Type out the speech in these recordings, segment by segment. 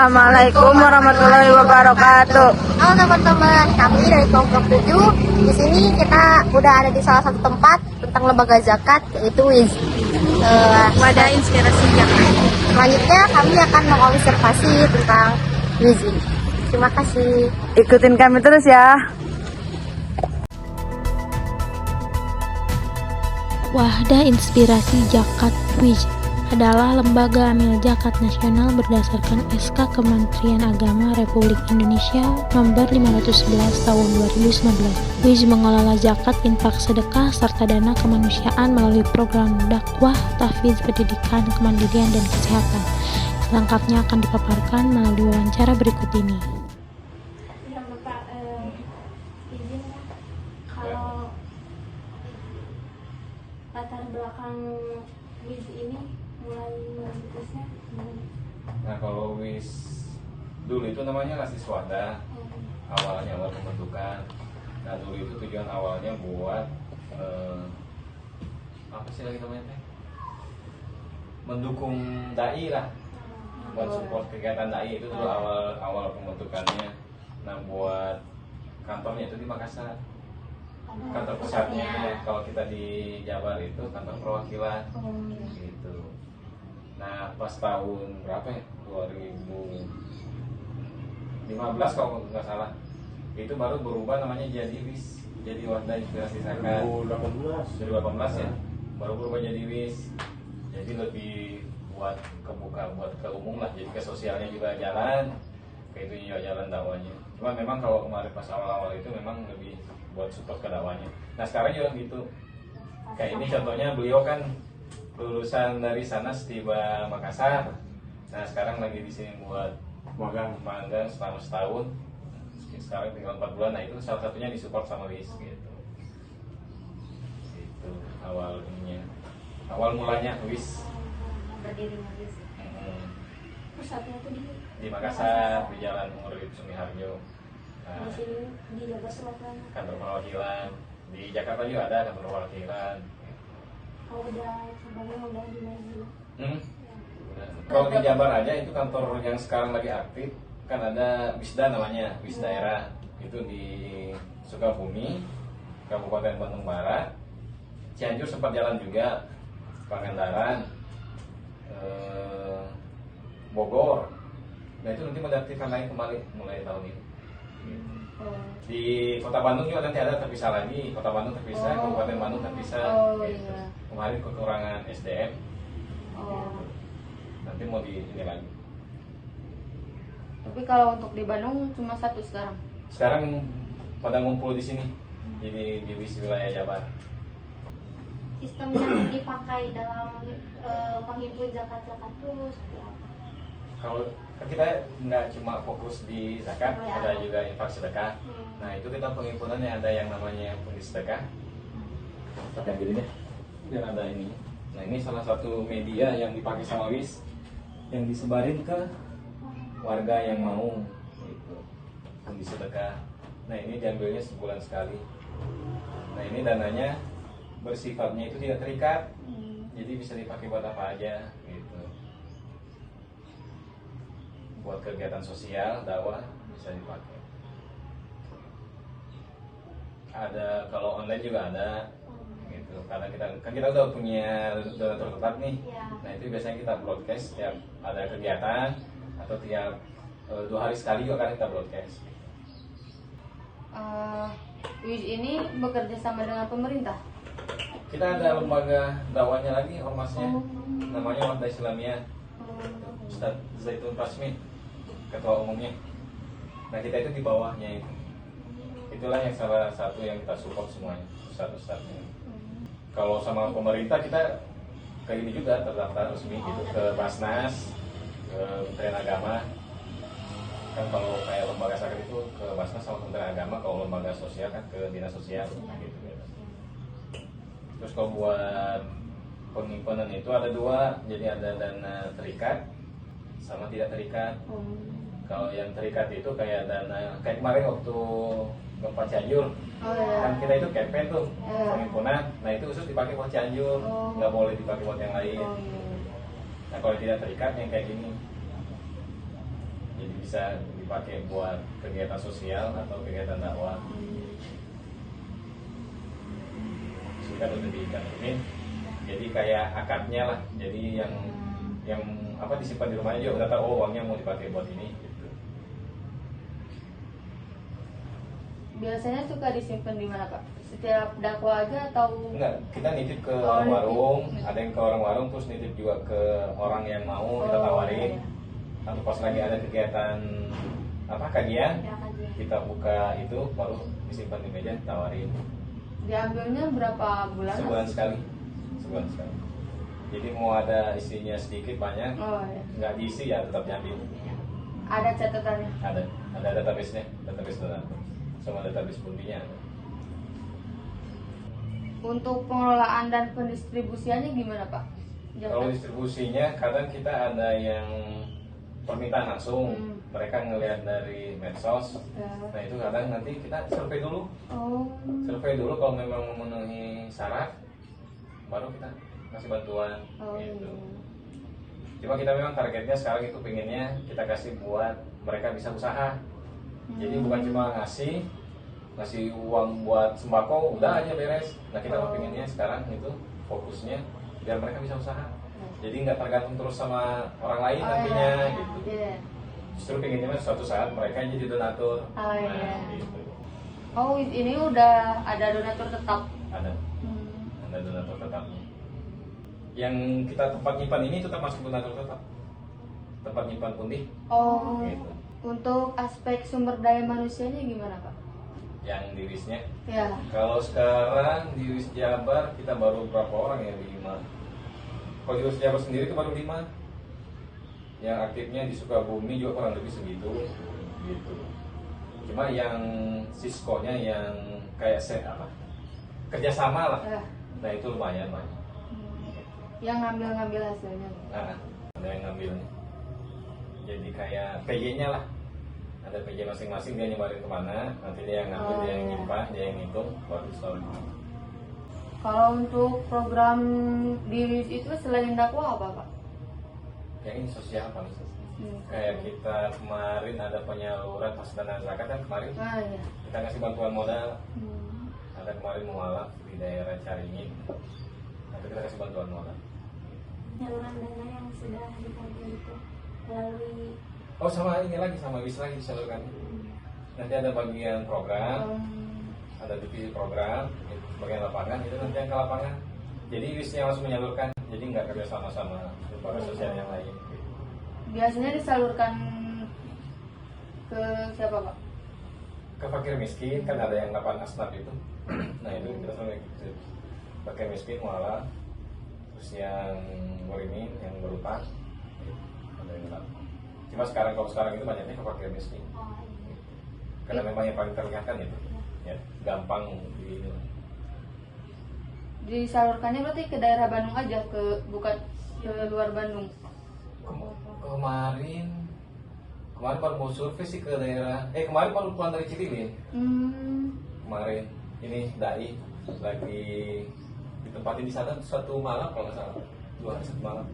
Assalamualaikum warahmatullahi wabarakatuh. Halo teman-teman, kami dari kelompok 7. Di sini kita udah ada di salah satu tempat tentang lembaga zakat, yaitu WIZ. Wadah inspirasi zakat. Selanjutnya kami akan mengobservasi tentang WIZ ini. Terima kasih. Ikutin kami terus ya. Wahdah Inspirasi Zakat WIZ adalah lembaga amil zakat nasional berdasarkan SK Kementerian Agama Republik Indonesia nomor 511 tahun 2019. WIZ mengelola zakat, infak, sedekah, serta dana kemanusiaan melalui program dakwah, tahfidz, pendidikan, kemandirian, dan kesehatan. Selengkapnya akan dipaparkan melalui wawancara berikut ini. Kalau latar belakang WIZ ini mulai merintisnya gimana? Nah, kalau WIZ dulu itu namanya Lasiswada, awalnya awal pembentukan. Nah, dulu itu tujuan awalnya buat apa sih lagi namanya teh? Mendukung dai lah, buat support kegiatan dai itu dulu awal pembentukannya. Nah, buat kantornya itu di Makassar. Kantor pusatnya kalau kita di Jabar itu kantor perwakilan gitu. Nah, pas tahun berapa ya, 2015 kalau nggak salah, itu baru berubah namanya jadi WIZ, jadi Wadah Inspirasi Zakat. 2018 ya, baru berubah jadi WIZ. Jadi lebih buat kebuka, buat ke umum lah, jadi ke sosialnya juga jalan, ke itu juga jalan dakwanya. Cuma memang kalau kemarin pas awal-awal itu memang lebih buat support ke dakwanya. Nah, sekarang juga gitu. Kayak ini contohnya, beliau kan lulusan dari sana setiba Makassar. Nah, sekarang lagi di sini buat magang selama setahun. Sekarang tinggal 4 bulan. Nah, itu salah satunya disupport sama WIZ gitu. Itu awal ininya. Awal mulanya WIZ. Berdirinya WIZ. Pusatnya itu Di Makassar, di Jalan Urip Sumiharjo. Nah, di sini di Jabar Selatan. kantor perwakilan. Di Jakarta juga ada kantor perwakilan. Kalau udah cabangnya udah di mana? Kalau di Jabar aja itu kantor yang sekarang lagi aktif kan ada WISDA namanya, WIZ daerah. Itu di Sukabumi, Kabupaten Bandung Barat. Cianjur sempat jalan juga, Pangandaran, Bogor. Nah, itu nanti mendaftarkan lagi kembali mulai tahun ini. Di Kota Bandung juga nanti ada terpisah lagi, Kota Bandung terpisah, Kabupaten Bandung terpisah. Gitu. Kemarin kekurangan SDM. Gitu. Nanti mau di ini lagi. Tapi kalau untuk di Bandung cuma satu sekarang. Sekarang pada ngumpul di sini, jadi di WIZ wilayah Jabar. Sistem yang dipakai dalam penghimpun zakat-zakat itu seperti apa? Kalau kita nggak cuma fokus di zakat, Ya. ada juga infak sedekah. Nah, itu kita penghimpunannya ada yang namanya pundi sedekah. Pakai yang gini deh, dan ada ini. Nah, ini salah satu media yang dipakai sama WIZ, yang disebarin ke warga yang mau gitu. Pundi sedekah. Nah, ini diambilnya sebulan sekali. Nah, ini dananya bersifatnya itu tidak terikat, jadi bisa dipakai buat apa aja gitu. Buat kegiatan sosial, dakwah bisa dipakai. Ada kalau online juga ada gitu, karena kita udah punya donatur tetap nih. Nah, itu biasanya kita broadcast tiap ada kegiatan atau tiap 2 hari sekali juga kan kita broadcast. WIZ ini bekerja sama dengan pemerintah. Kita ada lembaga dakwahnya lagi, ormasnya, namanya Wadah Islamiyah. Ustadz Zaitun Pasmi, ketua umumnya. Nah, kita itu di bawahnya itu. Itulah yang salah satu yang kita support semuanya, ustadz-ustadznya. Kalau sama pemerintah kita kayak gini juga terdaftar resmi gitu ke Basnas, ke Kementerian Agama. Kan kalau kayak lembaga zakat itu ke Basnas sama Kementerian Agama, kalau lembaga sosial kan ke Dinas Sosial gitu. Terus kalau buat penghimpunan itu ada 2, jadi ada dana terikat sama tidak terikat. Kalau yang terikat itu kayak dana, kayak kemarin waktu gempa Cianjur, kan kita itu campaign tuh penghimpunan. Nah, itu khusus dipakai buat Cianjur, nggak boleh dipakai buat yang lain. Nah, kalau tidak terikat yang kayak gini, jadi bisa dipakai buat kegiatan sosial atau kegiatan dakwah. Sikat udah diikat-ikat, jadi kayak akadnya lah, jadi yang apa disimpan di rumahnya juga udah tahu, oh uangnya mau dipakai buat ini gitu. Biasanya suka disimpan di mana Pak? Setiap dakwah aja atau? Enggak, kita nitip ke Oh, warung, nitip. ada yang ke warung terus nitip juga ke orang yang mau kita Oh, tawarin. iya. Atau pas lagi ada kegiatan apa kajian, kita buka itu baru disimpan di meja tawarin. Diambilnya berapa bulan? Sebulan sekali. Jadi mau ada isinya sedikit banyak, Oh ya. nggak diisi ya tetap diambil. Ada catatannya. Ada database-nya, database donatur sama database pundinya ada. Untuk pengelolaan dan pendistribusiannya gimana Pak? Kalau distribusinya kadang kita ada yang permintaan langsung, mereka ngelihat dari medsos. Ya. Nah itu kadang nanti kita survei dulu. Oh. Survei dulu, kalau memang memenuhi syarat baru kita kasih bantuan Oh, gitu. iya. Cuma kita memang targetnya sekarang itu pengennya kita kasih buat mereka bisa usaha. Jadi bukan cuma ngasih uang buat sembako udah aja beres. Nah kita mau pengennya sekarang itu fokusnya biar mereka bisa usaha. Jadi nggak tergantung terus sama orang lain nantinya gitu. Iya. Justru pengennya suatu saat mereka jadi donatur. Oh, iya. Nah, gitu. Oh ini udah ada donatur tetap. Ada donatur tetapnya. Yang kita tempat nyimpan ini tetap masuk donatur tetap. Tempat nyimpan pundi. Oh. Gitu. Untuk aspek sumber daya manusianya gimana Pak? Yang di WIS-nya. Ya. Kalau sekarang di WIS Jabar kita baru berapa orang ya? 5. Kalau di WIS Jabar sendiri itu baru 5. Yang aktifnya di Sukabumi juga kurang lebih segitu gitu. Cuma yang Cisco-nya yang kayak kerjasama lah. Ya. Nah itu lumayan banyak. Yang ngambil hasilnya. Nah, ada yang ngambilnya. Jadi kayak PJ-nya lah. Ada PJ masing-masing, dia nyebarin kemana, nanti dia yang ngambil, dia yang nyimpan, dia yang ngitung, baru di-store. Kalau untuk program di WIS itu selain dakwah apa Pak? Yang ini sosial apa nih? Kayak kita kemarin ada penyaluran pas dana zakat kan kemarin, Ah ya. kita kasih bantuan modal. Ada kemarin mualaf di daerah Caringin, nanti kita kasih bantuan modal. Penyaluran dana yang sudah dipanggil itu melalui Oh sama ini lagi, sama WIS lagi disalurkan. Nanti ada bagian program, ada divisi program, bagian lapangan, itu nanti yang ke lapangan. Jadi WIS-nya langsung menyalurkan, jadi nggak kerja sama-sama lembaga sosial yang lain. Biasanya disalurkan ke siapa Pak? Ke fakir miskin, kan ada yang 8 asnaf itu. Nah itu kita sama gitu. Fakir miskin, mualaf, terus yang ngurimin, yang berutang, ada yang 8. Cuma kalau sekarang itu banyaknya ke fakir miskin. Karena memang yang paling terlihat kan itu, ya, gampang di ini. Disalurkannya berarti ke daerah Bandung aja, bukan ke luar Bandung. Kemarin baru mau survei sih ke daerah. Kemarin baru pulang dari Cililin. Kemarin ini dai lagi ditempatin di sana satu malam kalau nggak salah, 2 hari 1 malam.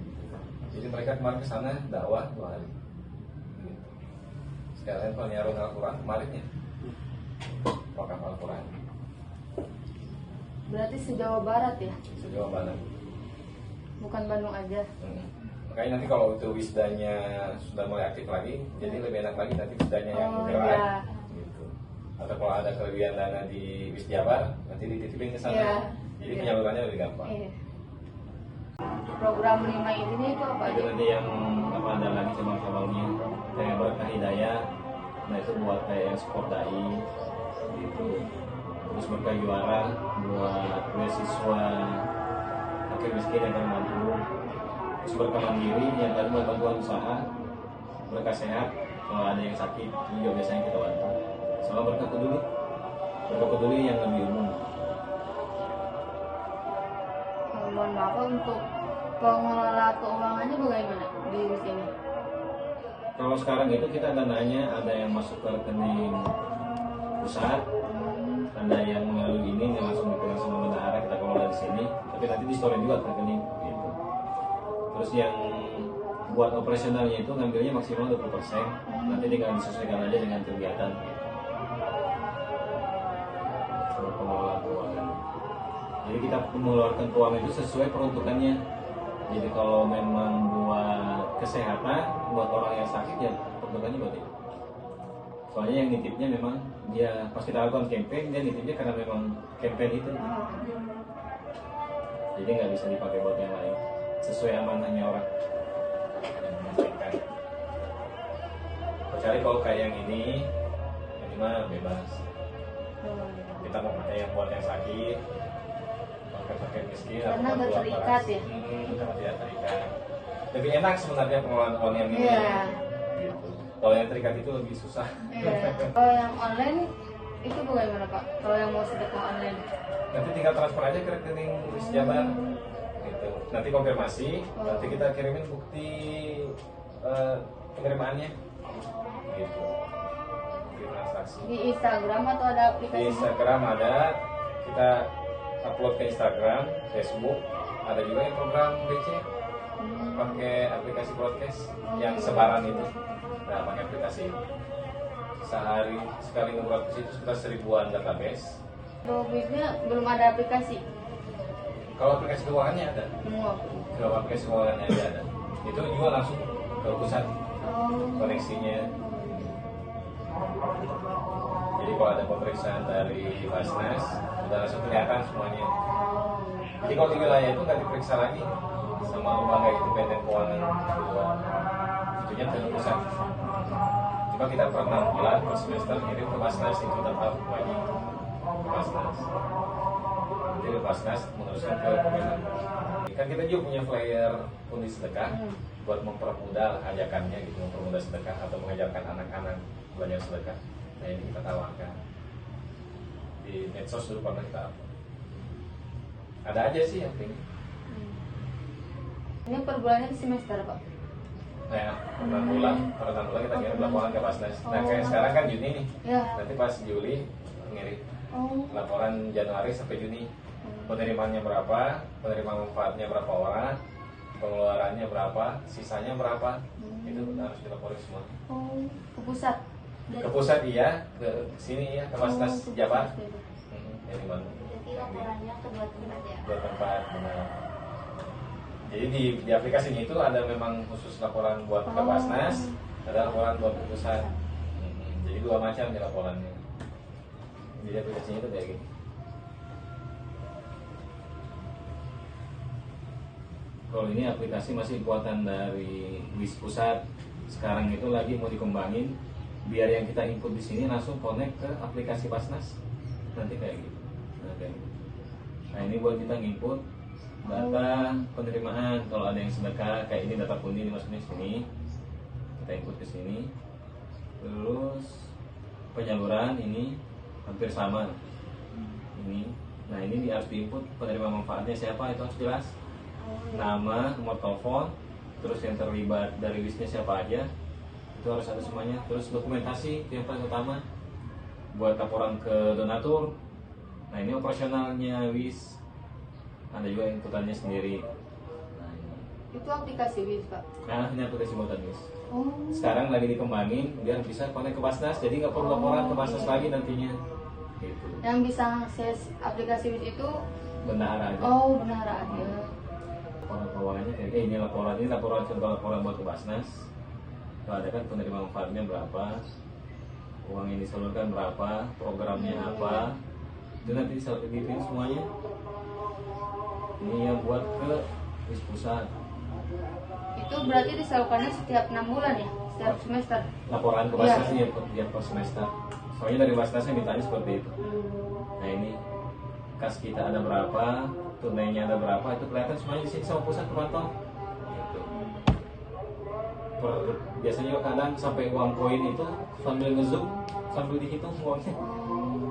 Jadi mereka kemarin ke sana dakwah 2 hari. Sekalian penyaluran Al-Quran kemarinnya. Wakaf Al-Quran. Berarti se-Jawa Barat ya? Se-Jawa Barat. Bukan Bandung aja. Makanya nanti kalau itu wisdanya sudah mulai aktif lagi, jadi lebih enak lagi nanti wisdanya yang gerak. Iya. Gitu. Atau kalau ada kelebihan dana di Wis Jabar, nanti dititipin ke sana. Iya. Jadi Iya. penyalurannya lebih gampang. Iya. Program 5 ini itu apa Itu aja? nanti yang apa ada lagi cabang-cabangnya, kayak Berkah Hidayah, nah itu buat kayak yang sport dai, gitu. Terus Berkah Juara buat beasiswa fakir miskin yang termampu. Terus Berkah Mandiri yang tadi buat bantuan usaha. Berkah Sehat kalau ada yang sakit itu juga biasanya kita bantu. Sama Berkah Peduli yang lebih umum. Mohon maaf untuk pengelola keuangannya bagaimana di sini? Kalau sekarang itu kita dananya ada yang masuk ke rekening pusat, ada yang melalui ini yang langsung dipegang sama bendahara kita kelola di sini, tapi nanti di store juga ke rekening gitu. Terus yang buat operasionalnya itu ngambilnya maksimal 20%. Nanti tinggal disesuaikan aja dengan kegiatan. Kalau pengelolaan keuangan. Jadi kita mengeluarkan keuangan itu sesuai peruntukannya. Jadi kalau memang buat kesehatan, buat orang yang sakit ya peruntukannya buat itu. Soalnya yang nitipnya memang dia pas kita lakukan campaign, dia nitipnya karena memang campaign itu. Jadi nggak bisa dipakai buat yang lain. Sesuai amanahnya orang yang menyampaikan. Kecuali kalau kayak yang ini mah bebas. Kita mau pakai yang buat yang sakit, pakai miskin, Karena nggak terikat ya? Karena tidak terikat. Lebih enak sebenarnya pengelolaan uang yang ini. Iya. Gitu. Kalau yang terikat itu lebih susah. Iya. Kalau yang online itu bagaimana Pak? Kalau yang mau sedekah online? Nanti tinggal transfer aja ke rekening Wis Jabar. Gitu. Nanti konfirmasi, nanti kita kirimin bukti penerimaannya. Gitu. Bukti transaksi. Di Instagram atau ada Di aplikasi? Instagram ada, kita upload ke Instagram, Facebook, ada juga yang program BC pakai aplikasi broadcast yang sebaran itu. Nah, pakai aplikasi itu. Sehari sekali nge-broadcast itu sekitar 1000-an database. Kalau bisnya belum ada aplikasi? Kalau aplikasi keuangannya ada. Semua? Kalau aplikasi keuangannya ada. Itu juga langsung ke pusat koneksinya. Jadi kalau ada pemeriksaan dari Basnas, sudah langsung kelihatan semuanya. Jadi kalau di wilayah itu nggak diperiksa lagi sama lembaga independen keuangan luar. Itunya ke pusat. Cuma kita per 6 bulan per semester kirim ke Basnas itu data wajib ke Basnas. Nanti ke Basnas meneruskan ke Kemenang. Kan kita juga punya flyer undi sedekah buat mempermudah ajakannya gitu, mempermudah sedekah atau mengajarkan anak-anak belajar sedekah. Nah ini kita tawarkan di medsos dulu pernah kita upload. Ada aja sih yang ini. Ini per bulannya di semester Pak? Nah, per 6 bulan kita kirim laporan ke Basnas. Nah kayak sekarang kan Juni nih, Ya. nanti pas Juli ngirim laporan Januari sampai Juni. Penerimaannya berapa, penerima manfaatnya berapa orang, pengeluarannya berapa, sisanya berapa, itu harus dilaporin semua. Ke pusat? Ke pusat iya, ke sini ya, ke Basnas Jabar. Jadi mana? Jadi laporannya ke dua tempat ya. Dua tempat, benar. Jadi di aplikasinya itu ada memang khusus laporan buat ke Basnas, ada laporan buat ke pusat. Jadi dua macam nih laporannya. Jadi aplikasinya itu kayak gini. Kalau ini aplikasi masih buatan dari Wis Pusat. Sekarang itu lagi mau dikembangin biar yang kita input di sini langsung connect ke aplikasi Basnas. Nanti kayak gitu. Nah, ini buat kita nginput data penerimaan. Kalau ada yang sedekah kayak ini data pundi dimasukin sini. Kita input ke sini. Terus penyaluran ini hampir sama. Ini. Nah, ini harus diinput penerima manfaatnya siapa, itu harus jelas. Nama, nomor telepon, terus yang terlibat dari Wisnya siapa aja, itu harus ada semuanya. Terus dokumentasi itu yang paling utama buat laporan ke donatur. Nah ini operasionalnya Wis, ada juga inputannya sendiri. Nah, ini. Itu aplikasi Wis Pak? Nah ini aplikasi buatan Wis. Sekarang lagi dikembangin biar bisa connect ke Basnas, jadi nggak perlu laporan ke Basnas lagi nantinya. Gitu. Yang bisa akses aplikasi Wis itu? Bendahara aja. Bendahara aja. Laporan keuangannya kayak ini laporan contoh laporan buat ke Basnas. Kalau ada kan penerima manfaatnya berapa, uang yang disalurkan berapa, programnya apa, itu nanti disalurkan semuanya. Ini yang buat ke Wis Pusat. Itu berarti disalurkannya setiap 6 bulan ya? Setiap semester? Laporan ke Basnas ya tiap per semester. Soalnya dari Basnasnya mintanya seperti itu. Nah ini kas kita ada berapa, tunainya ada berapa, itu kelihatan semuanya di sini sama pusat terpantau. Gitu. Biasanya juga kadang sampai uang koin itu sambil ngezoom, sambil dihitung uangnya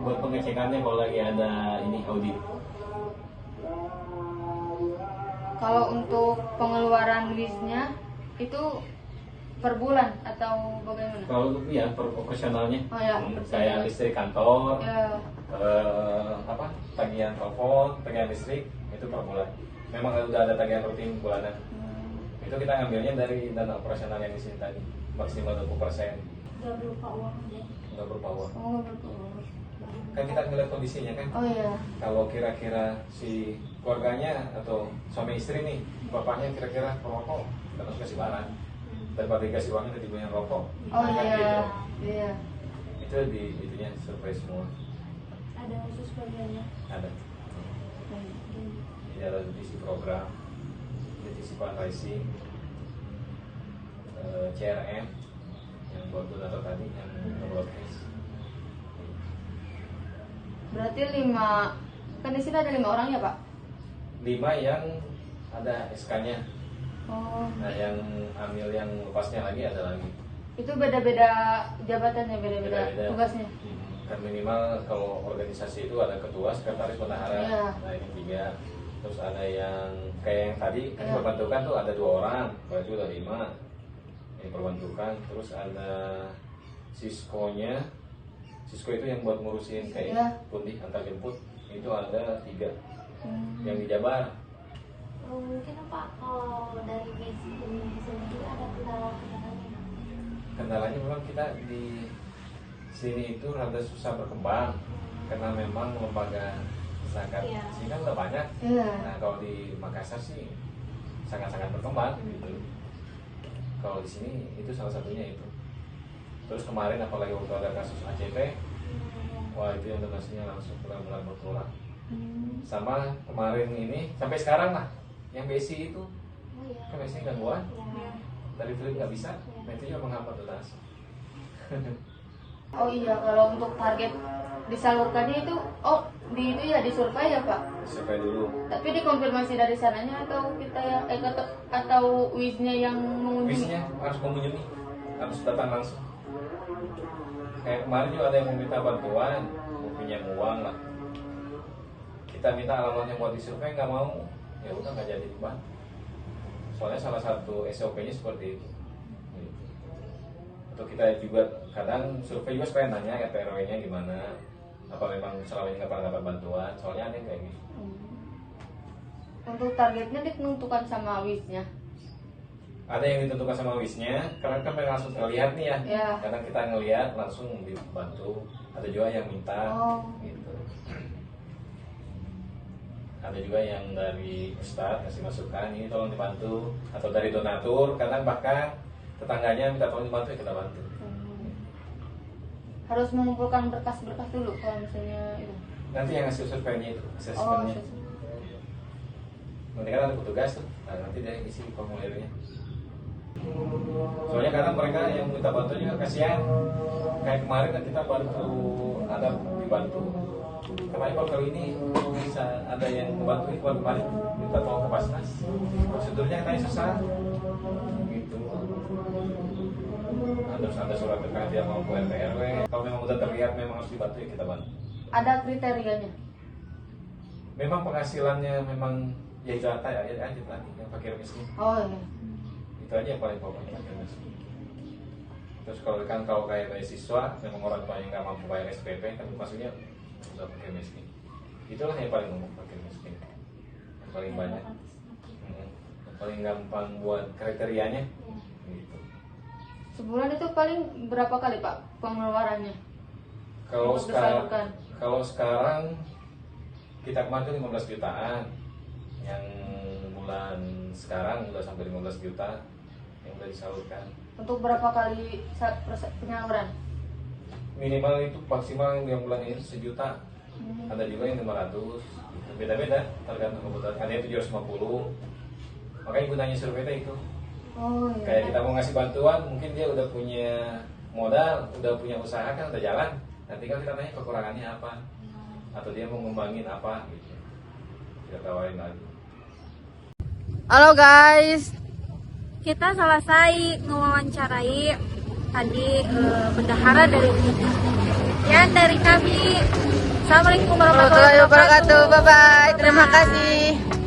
buat pengecekannya kalau lagi ada ini audit. Kalau untuk pengeluaran Wisnya itu per bulan atau bagaimana? Kalau ya per operasionalnya, Ya, kayak listrik kantor, Ya. Tagihan telepon, tagihan listrik itu per bulan. Memang udah ada tagihan rutin bulanan. Itu kita ngambilnya dari dana operasional yang di sini tadi, maksimal 20%. Gak berupa uang deh. Nggak berupa uang. Oh, betul. Kan kita ngeliat kondisinya kan. Oh iya. Kalau kira-kira si keluarganya atau suami istri nih, bapaknya kira-kira perokok, kita langsung kasih barang. Daripada dikasih uangnya nanti punya rokok. Oh Kan iya. gitu. Iya. Itu di itunya survei semua. Ada khusus bagiannya. Ada. Jadi ada divisi program, divisi fundraising, CRM yang buat donatur tadi yang broadcast. Berarti 5, kan di sini ada 5 orang ya Pak? 5 yang ada SK-nya. Oh. Nah yang ambil yang lepasnya lagi ada lagi. Itu beda-beda jabatannya, beda-beda Beda-beda. tugasnya. Kan minimal kalau organisasi itu ada ketua, sekretaris, bendahara. Iya. Nah ini 3. Terus ada yang kayak yang tadi kan Iya. perbantukan tuh ada 2 orang, berarti udah 5 yang perbantukan. Terus ada Sisko-nya. Sisko itu yang buat ngurusin kayak Iya. pundi antar jemput itu ada 3 Hmm. yang di Jabar. Mungkin Pak kalau dari basic ini sendiri ada kendala-kendalanya. Kendalanya memang kita di sini itu rada susah berkembang karena memang lembaga zakat Iya. sini kan udah banyak. Iya. Nah kalau di Makassar sih sangat-sangat berkembang gitu. Kalau di sini itu salah satunya itu. Terus kemarin apalagi waktu ada kasus ACP, wah itu yang donasinya langsung bulan-bulan berkurang. Sama kemarin ini sampai sekarang lah yang BSI itu Oh iya. kan BSI gangguan Ya. dari film nggak bisa, nah itu juga menghambat donasi. Oh iya, kalau untuk target disalurkannya itu, oh di itu ya disurvei ya Pak? Survei dulu. Tapi dikonfirmasi dari sananya atau kita ya, atau WIS-nya yang mengunjungi? Bisnya harus mengunjungi, harus datang langsung. Kayak kemarin juga ada yang meminta bantuan, mau pinjam uang lah. Kita minta alamatnya buat disurvei, nggak mau, ya udah nggak jadi dibantu. Soalnya salah satu SOP-nya seperti itu. Gitu. Atau kita juga kadang survei juga supaya nanya RT RW-nya gimana, apa memang selama ini nggak pernah dapat bantuan, soalnya ada yang kayak gitu. Untuk targetnya ditentukan sama WIS-nya? Ada yang ditentukan sama WIS-nya, karena kan mereka langsung terlihat nih ya. Ya. Kadang kita ngelihat langsung dibantu. Ada juga yang minta, Oh. gitu. Ada juga yang dari Ustadz ngasih masukan, ini tolong dibantu. Atau dari donatur, kadang bahkan tetangganya minta tolong dibantu, ya kita bantu. Harus mengumpulkan berkas-berkas dulu kalau misalnya itu. Nanti yang ngasih surveinya itu, Oh, asesmennya. Nanti kan ada petugas tuh, nah, nanti dia isi formulirnya. Soalnya kadang mereka yang minta bantuan juga kasihan. Kayak kemarin kan kita bantu, ada dibantu. Kemarin kalau kali ini bisa ada yang membantu Ikhwan kemarin minta tolong ke Basnas. Prosedurnya katanya susah. Gitu. Terus ada surat terkait yang mau ke RT RW. Kalau memang udah terlihat memang harus dibantu ya kita bantu. Ada kriterianya? Memang penghasilannya memang ya itu aja lagi yang fakir miskin. Oh iya. Itu aja yang paling pokok fakir miskin. Terus kalau kayak beasiswa memang orang tua yang nggak mampu bayar SPP kan maksudnya udah fakir miskin. Itulah yang paling umum fakir miskin. Yang paling banyak. Yang paling gampang buat kriterianya. Gitu. Sebulan itu paling berapa kali Pak pengeluarannya? Kalau Untuk sekarang disalurkan. kita kemarin tuh 15 jutaan. Yang bulan sekarang udah sampai 15 juta yang udah disalurkan. Untuk berapa kali penyaluran? Minimal itu maksimal yang bulan ini 1 juta. Ada juga yang 500. Beda-beda tergantung kebutuhan. Ada yang 750. Makanya gunanya survei itu. Oh iya. Kayak kita mau ngasih bantuan, mungkin dia udah punya modal, udah punya usaha kan udah jalan. Nanti kan kita tanya kekurangannya apa, atau dia mau ngembangin apa gitu. Kita tawarin lagi. Halo guys. Kita selesai mewawancarai tadi bendahara dari ya dari kami. Assalamualaikum warahmatullahi Warahmatullahi wabarakatuh. Bye bye. Terima kasih.